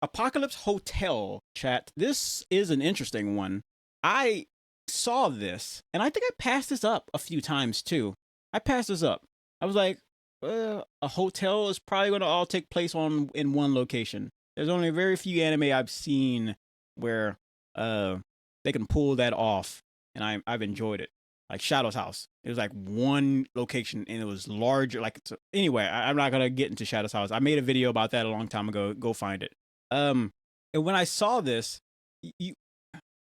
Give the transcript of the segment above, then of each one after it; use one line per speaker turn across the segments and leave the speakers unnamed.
Apocalypse Hotel, chat. This is an interesting one. I saw this, and I think I passed this up a few times too. I passed this up. I was like, a hotel is probably going to all take place on in one location. There's only very few anime I've seen where they can pull that off, and I've enjoyed it. Like Shadow's House, it was like one location, and it was larger. Like anyway, I'm not gonna get into Shadow's House. I made a video about that a long time ago. Go find it. Um, and when I saw this, you,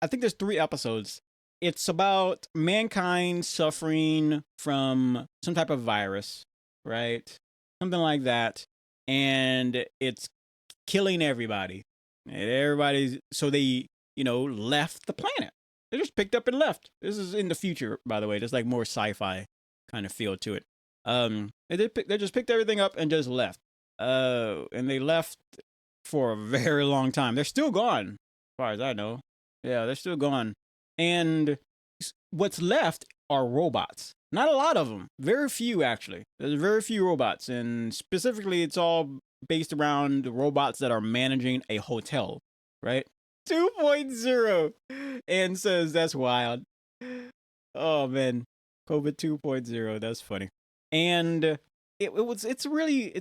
I think there's 3 episodes. It's about mankind suffering from some type of virus, right? Something like that, and it's killing everybody. And everybody's so they left the planet. They just picked up and left. This is in the future, by the way. There's like more sci-fi kind of feel to it. They just picked everything up and just left. And they left for a very long time. They're still gone, as far as I know. Yeah, they're still gone. And what's left are robots. Not a lot of them. Very few, actually. There's very few robots. And specifically, it's all based around the robots that are managing a hotel, right? 2.0. And says that's wild. Oh, man. COVID 2.0. That's funny. And it's a really,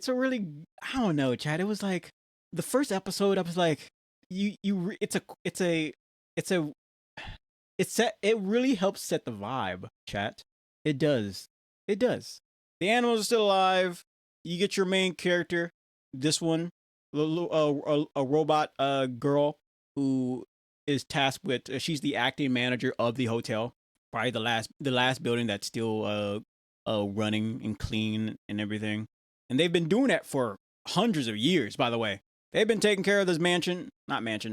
I don't know, Chad. It was like, the first episode, I was like, it really helps set the vibe, chat. It does. It does. The animals are still alive. You get your main character, this one, a robot girl who is tasked with. She's the acting manager of the hotel. Probably the last building that's still running and clean and everything. And they've been doing that for hundreds of years, by the way. They've been taking care of this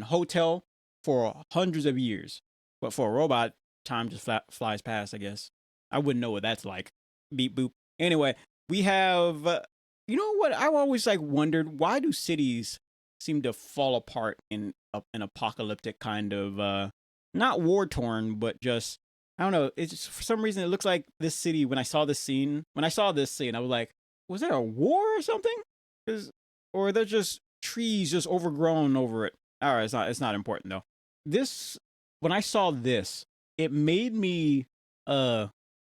hotel for hundreds of years. But for a robot, time just flies past, I guess. I wouldn't know what that's like. Beep boop. Anyway, we have, you know what? I've always wondered, why do cities seem to fall apart in an apocalyptic kind of, not war torn, but just, I don't know. It's just, for some reason, it looks like this city. When I saw this scene, I was like, was there a war or something? Or there's just trees just overgrown over it. All right, it's not important though. When I saw this, it made me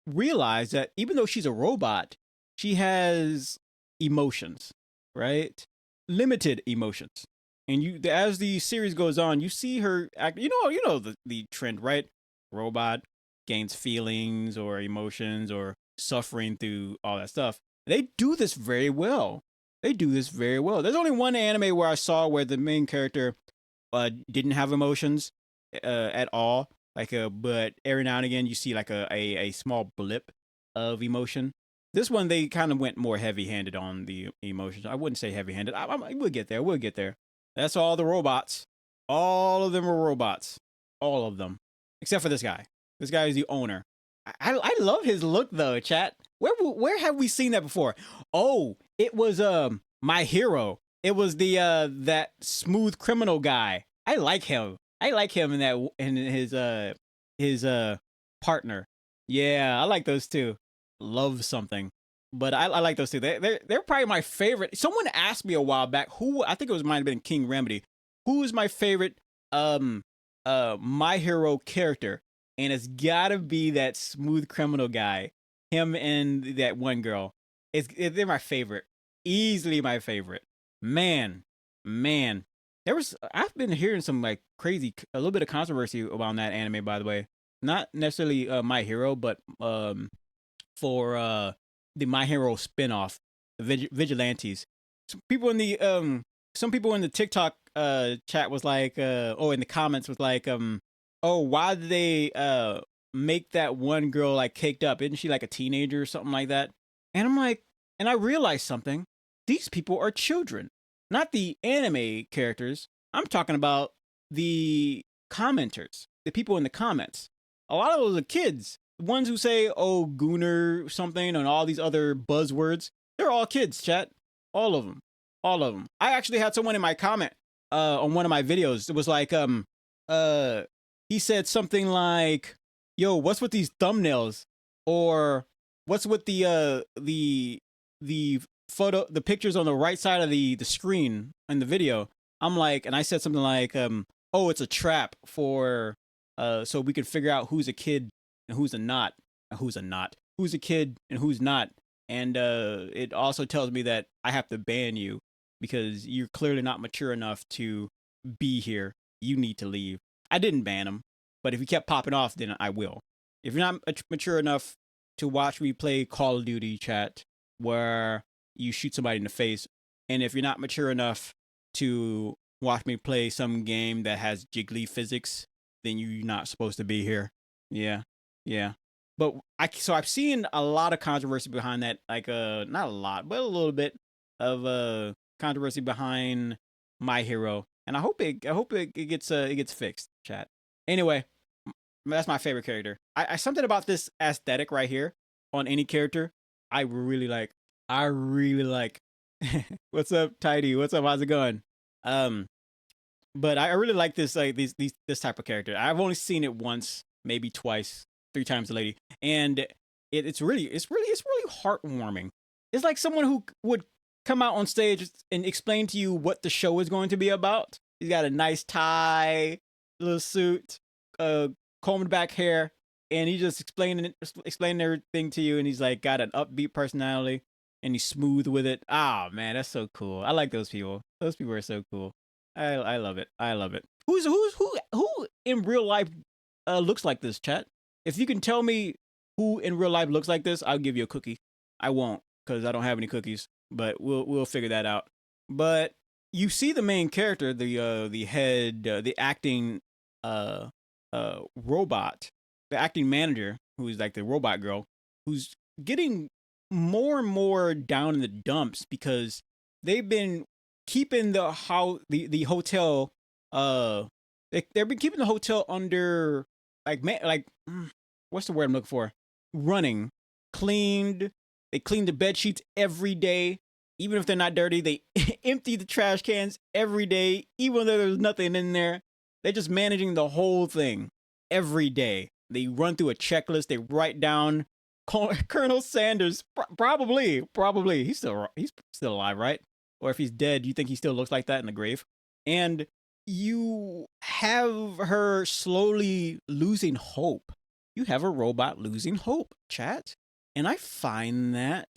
realize that even though she's a robot, she has emotions, right? Limited emotions. And as the series goes on, you see her act. You know the trend, right? Robot gains feelings or emotions or suffering through all that stuff. They do this very well. There's only one anime where I saw where the main character didn't have emotions at all. But every now and again you see like a small blip of emotion. This one they kind of went more heavy-handed on the emotions. I wouldn't say heavy-handed. We'll get there. We'll get there. That's all the robots. All of them are robots. All of them, except for this guy. This guy is the owner. I love his look though, chat. Where have we seen that before? Oh, it was My Hero. It was the that smooth criminal guy. I like him. In his partner. Yeah, I like those two. Love something. But I like those two. They're probably my favorite. Someone asked me a while back I think it might have been King Remedy. Who is my favorite My Hero character? And it's gotta be that smooth criminal guy. Him and that one girl. They're my favorite. Easily my favorite. Man. I've been hearing some a little bit of controversy around that anime, by the way. Not necessarily My Hero, but for the My Hero spinoff, Vigilantes. Some people in the TikTok chat was like, in the comments was like, oh, why did they make that one girl caked up? Isn't she like a teenager or something like that? And I'm like, and I realized something. These people are children, not the anime characters. I'm talking about the commenters, the people in the comments. A lot of those are kids. The ones who say, oh, gooner something and all these other buzzwords. They're all kids, chat. All of them. I actually had someone in my comment on one of my videos. It was like, he said something like, yo, what's with these thumbnails? Or what's with the pictures on the right side of the screen in the video? I'm like, and I said something like, oh, it's a trap for, so we could figure out who's a kid and who's a not, who's a kid and who's not. And it also tells me that I have to ban you because you're clearly not mature enough to be here. You need to leave. I didn't ban him, but if he kept popping off, then I will. If you're not mature enough to watch me play Call of Duty, chat, where you shoot somebody in the face, and if you're not mature enough to watch me play some game that has jiggly physics, then you're not supposed to be here. Yeah, yeah. But I've seen a lot of controversy behind that, like not a lot, but a little bit of controversy behind My Hero, and it gets fixed, chat. Anyway, that's my favorite character. I something about this aesthetic right here on any character I really like. I really like. What's up, Tidy? What's up? How's it going? Um, but I really like this this type of character. I've only seen it once, maybe twice, three times a lady, and it's really heartwarming. It's like someone who would come out on stage and explain to you what the show is going to be about. He's got a nice tie, little suit, combed back hair, and he just explaining everything to you. And he's like got an upbeat personality, and he's smooth with it. Ah, man, that's so cool. I like those people. Those people are so cool. I love it. I love it. Who in real life looks like this, chat? If you can tell me who in real life looks like this, I'll give you a cookie. I won't because I don't have any cookies, but we'll figure that out. But you see the main character, the head, the acting robot, the acting manager, who's like the robot girl, who's getting more and more down in the dumps because they've been keeping the hotel they've been keeping the hotel under what's the word I'm looking for, running, cleaned. They clean the bed sheets every day, even if they're not dirty. They empty the trash cans every day, even though there's nothing in there. They're just managing the whole thing every day. They run through a checklist. They write down Colonel Sanders. Probably. He's still alive, right? Or if he's dead, you think he still looks like that in the grave? And you have her slowly losing hope. You have a robot losing hope, chat. And I find that,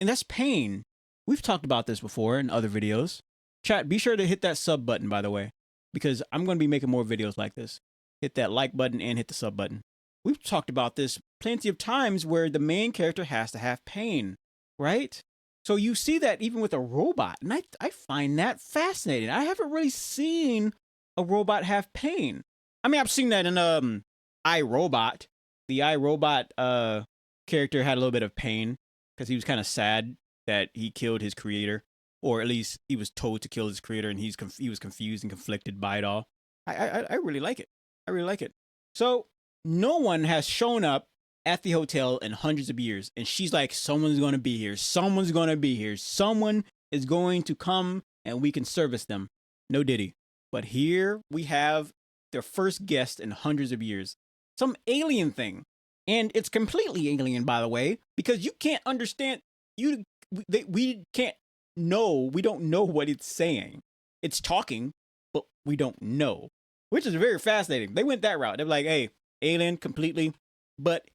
and that's pain. We've talked about this before in other videos. Chat, be sure to hit that sub button, by the way, because I'm going to be making more videos like this. Hit that like button and hit the sub button. We've talked about this plenty of times where the main character has to have pain, right? So you see that even with a robot, and I find that fascinating. I haven't really seen a robot have pain. I mean, I've seen that in iRobot. The iRobot character had a little bit of pain because he was kind of sad that he killed his creator, or at least he was told to kill his creator, and he was confused and conflicted by it all. I really like it. I really like it. So no one has shown up at the hotel in hundreds of years, and she's like, someone's going to be here. Someone's going to be here. Someone is going to come, and we can service them. No Diddy. But here we have their first guest in hundreds of years. Some alien thing. And it's completely alien, by the way, because you can't understand. We can't know. We don't know what it's saying. It's talking, but we don't know, which is very fascinating. They went that route. They're like, hey, alien completely, but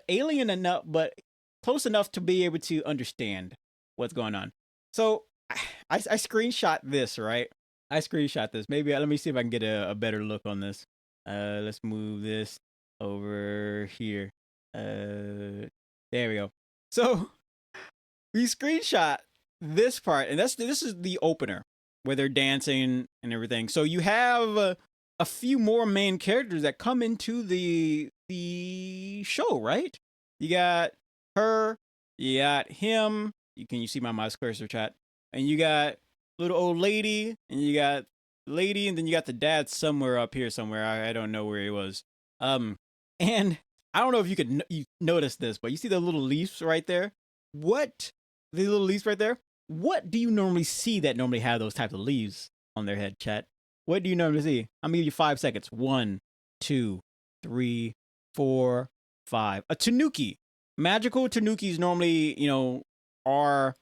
alien enough, but close enough to be able to understand what's going on. So I screenshot this, right? I screenshot this. Maybe let me see if I can get a better look on this. Let's move this over here. There we go. So we screenshot this part, and this is the opener where they're dancing and everything. So you have a few more main characters that come into the show, right? You got her, you got him. Can you see my mouse cursor, chat? And you got little old lady, and you got lady, and then you got the dad somewhere up here somewhere. I don't know where he was. And I don't know if you notice this, but you see the little leaves right there? What? The little leaves right there? What do you normally see that normally have those types of leaves on their head, chat? What do you normally see? I'm gonna give you 5 seconds. 1, 2, 3, 4, 5. A tanuki. Magical tanukis normally, are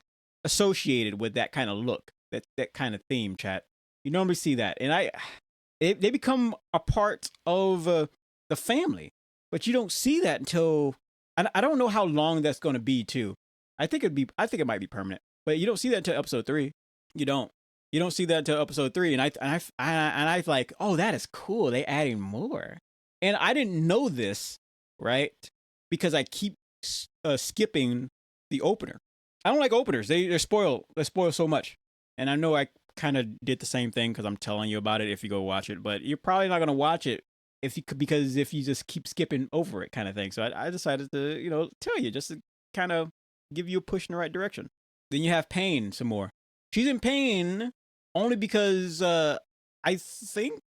associated with that kind of look, that kind of theme, chat. You normally see that, and they become a part of the family, but you don't see that until, and I don't know how long that's going to be too. I think it might be permanent, but you don't see that until episode 3. You don't. You don't see that until episode 3, and I like, oh, that is cool. They adding more, and I didn't know this, right? Because I keep skipping the opener. I don't like openers. They spoil so much, and I know I kind of did the same thing because I'm telling you about it if you go watch it, but you're probably not gonna watch it because if you just keep skipping over it, kind of thing. So I decided to tell you just to kind of give you a push in the right direction. Then you have Pain some more. She's in pain only because I think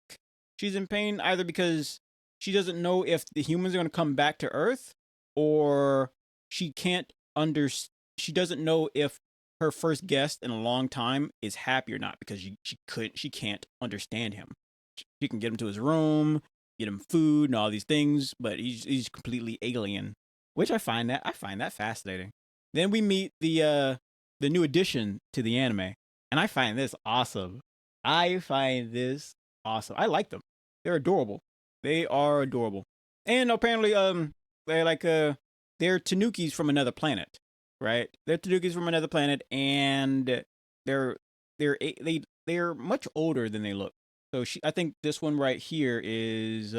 she's in pain either because she doesn't know if the humans are going to come back to Earth, or she can't she doesn't know if her first guest in a long time is happy or not because she can't understand him. She can get him to his room, get him food and all these things, but he's completely alien, which I find that fascinating. Then we meet the new addition to the anime, and I find this awesome. I like them. They're adorable. They are adorable. And apparently they're like they're tanukis from another planet, right? They're tanukis from another planet, and they're much older than they look. So I think this one right here is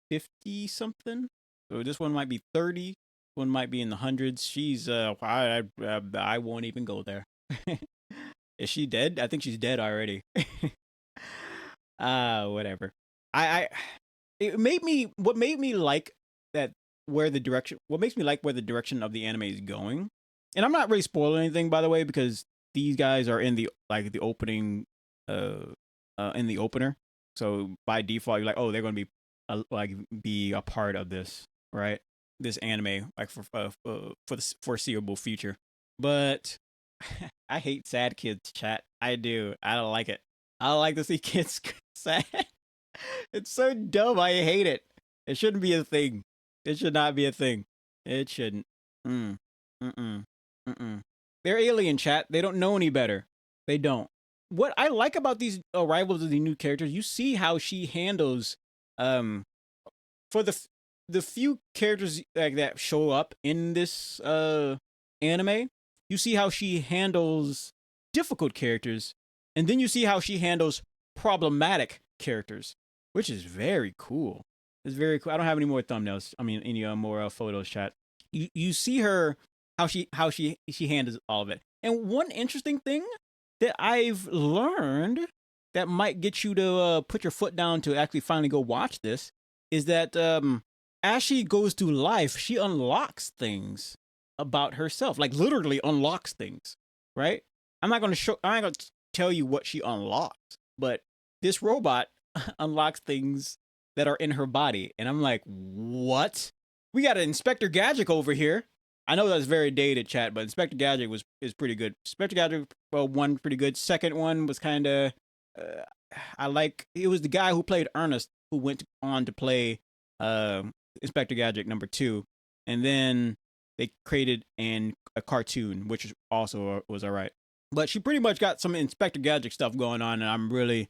50 something. So this one might be 30. One might be in the hundreds. She's I won't even go there. Is she dead? I think she's dead already. Whatever. I it made me what made me like that what makes me like where the direction of the anime is going. And I'm not really spoiling anything, by the way, because these guys are in the opening in the opener. So by default you're like, oh, they're going to be a part of this, right? This anime, like for the foreseeable future. But I hate sad kids, chat. I do. I don't like it. I don't like to see kids sad. It's so dumb. I hate it. It shouldn't be a thing. It should not be a thing. It shouldn't. Mm-mm. They're alien, chat. They don't know any better. They don't. What I like about these arrivals of the new characters, you see how she handles for the few characters like that show up in this anime, you see how she handles difficult characters, and then you see how she handles problematic characters, which is very cool. It's very cool. I don't have any more thumbnails. I mean, any more photos, chat. You see her how she handles all of it. And one interesting thing that I've learned that might get you to put your foot down to actually finally go watch this is that as she goes through life, she unlocks things about herself, like literally unlocks things, right? I'm not going to tell you what she unlocks, but this robot unlocks things that are in her body. And I'm like, what? We got an Inspector Gadget over here. I know that's very dated, chat, but Inspector Gadget is pretty good. Inspector Gadget, well, one pretty good. Second one was kind of, it was the guy who played Ernest who went on to play Inspector Gadget number 2, and then they created a cartoon, which also was all right. But she pretty much got some Inspector Gadget stuff going on, and I'm really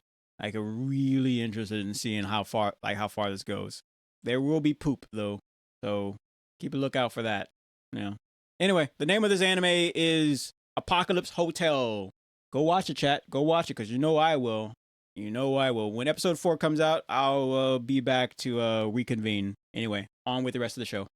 interested in seeing how far this goes. There will be poop though, so keep a lookout for that. Yeah. Anyway, the name of this anime is Apocalypse Hotel. Go watch it, chat. Go watch it, because you know I will. You know I will. When episode 4 comes out, I'll be back to reconvene. Anyway, on with the rest of the show.